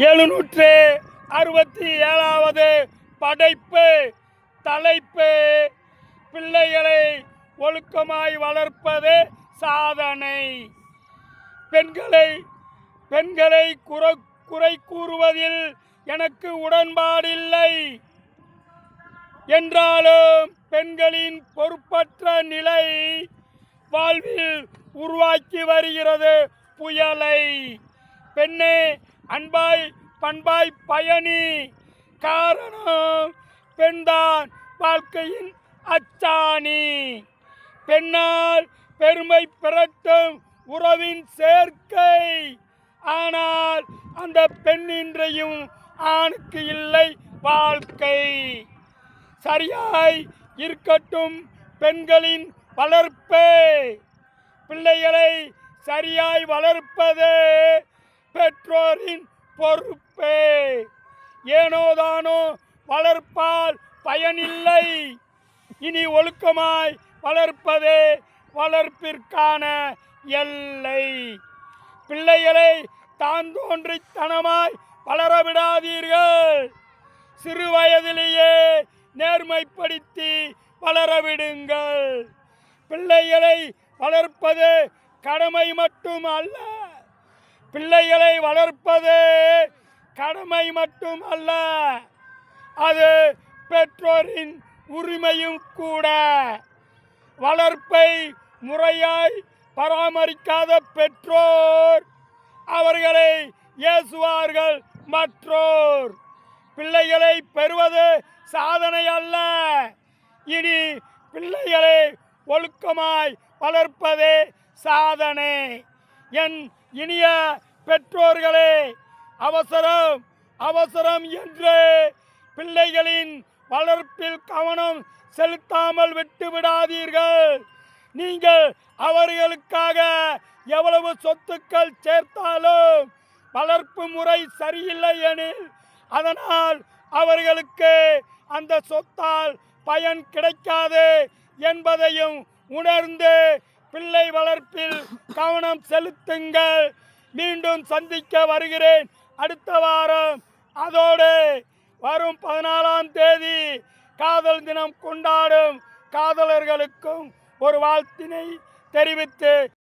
767வது படைப்பு தலைப்பு பிள்ளைகளை ஒழுக்கமாய் வளர்ப்பது சாதனை. பெண்களை குறை கூறுவதில் எனக்கு உடன்பாடில்லை என்றாலும் பெண்களின் பொறுப்பற்ற நிலை வாழ்வில் உருவாக்கி வருகிறது புயலை. பெண்ணே அன்பாய் பண்பாய் பயணி. காரணம் பெண்தான் வாழ்க்கையின் அச்சாணி. பெண்ணால் பெருமை பெறட்டும் உறவின் சேர்க்கை. ஆனால் அந்த பெண்ணின்றையும் ஆணுக்கு இல்லை வாழ்க்கை. சரியாய் இருக்கட்டும் பெண்களின் வளர்ப்பு. பிள்ளைகளை சரியாய் வளர்ப்பது பெற்றோரின் பொறுப்பு. ஏனோதானோ வளர்ப்பால் பயனில்லை. இனி ஒழுக்கமாய் வளர்ப்பது வளர்ப்பிற்கான எல்லை. பிள்ளைகளை தான் தோன்றித்தனமாய் வளரவிடாதீர்கள். சிறு வயதிலேயே நேர்மைப்படுத்தி வளரவிடுங்கள். பிள்ளைகளை வளர்ப்பது கடமை மட்டும் அல்ல. பிள்ளைகளை வளர்ப்பது கடமை மட்டும் அல்ல, அது பெற்றோரின் உரிமையும் கூட. வளர்ப்பை முறையாய் பராமரிக்காத பெற்றோர் அவர்களை ஏசுவார்கள் மற்றோர். பிள்ளைகளை பெறுவது சாதனை அல்ல, இனி பிள்ளைகளை ஒழுக்கமாய் வளர்ப்பதே சாதனை. என் இனிய பெற்றோர்களே, அவசரம் அவசரம் என்று பிள்ளைகளின் வளர்ப்பில் கவனம் செலுத்தாமல் விட்டு விடாதீர்கள். நீங்கள் அவர்களுக்காக எவ்வளவு சொத்துக்கள் சேர்த்தாலும் வளர்ப்பு முறை சரியில்லை எனில் அதனால் அவர்களுக்கு அந்த சொத்தால் பயன் கிடைக்காது என்பதையும் உணர்ந்து பிள்ளை வளர்ப்பில் கவனம் செலுத்துங்கள். மீண்டும் சந்திக்க வருகிறேன் அடுத்த வாரம். அதோடு வரும் 14ஆம் தேதி காதல் தினம் கொண்டாடும் காதலர்களுக்கும் ஒரு வாழ்த்தினை தெரிவித்து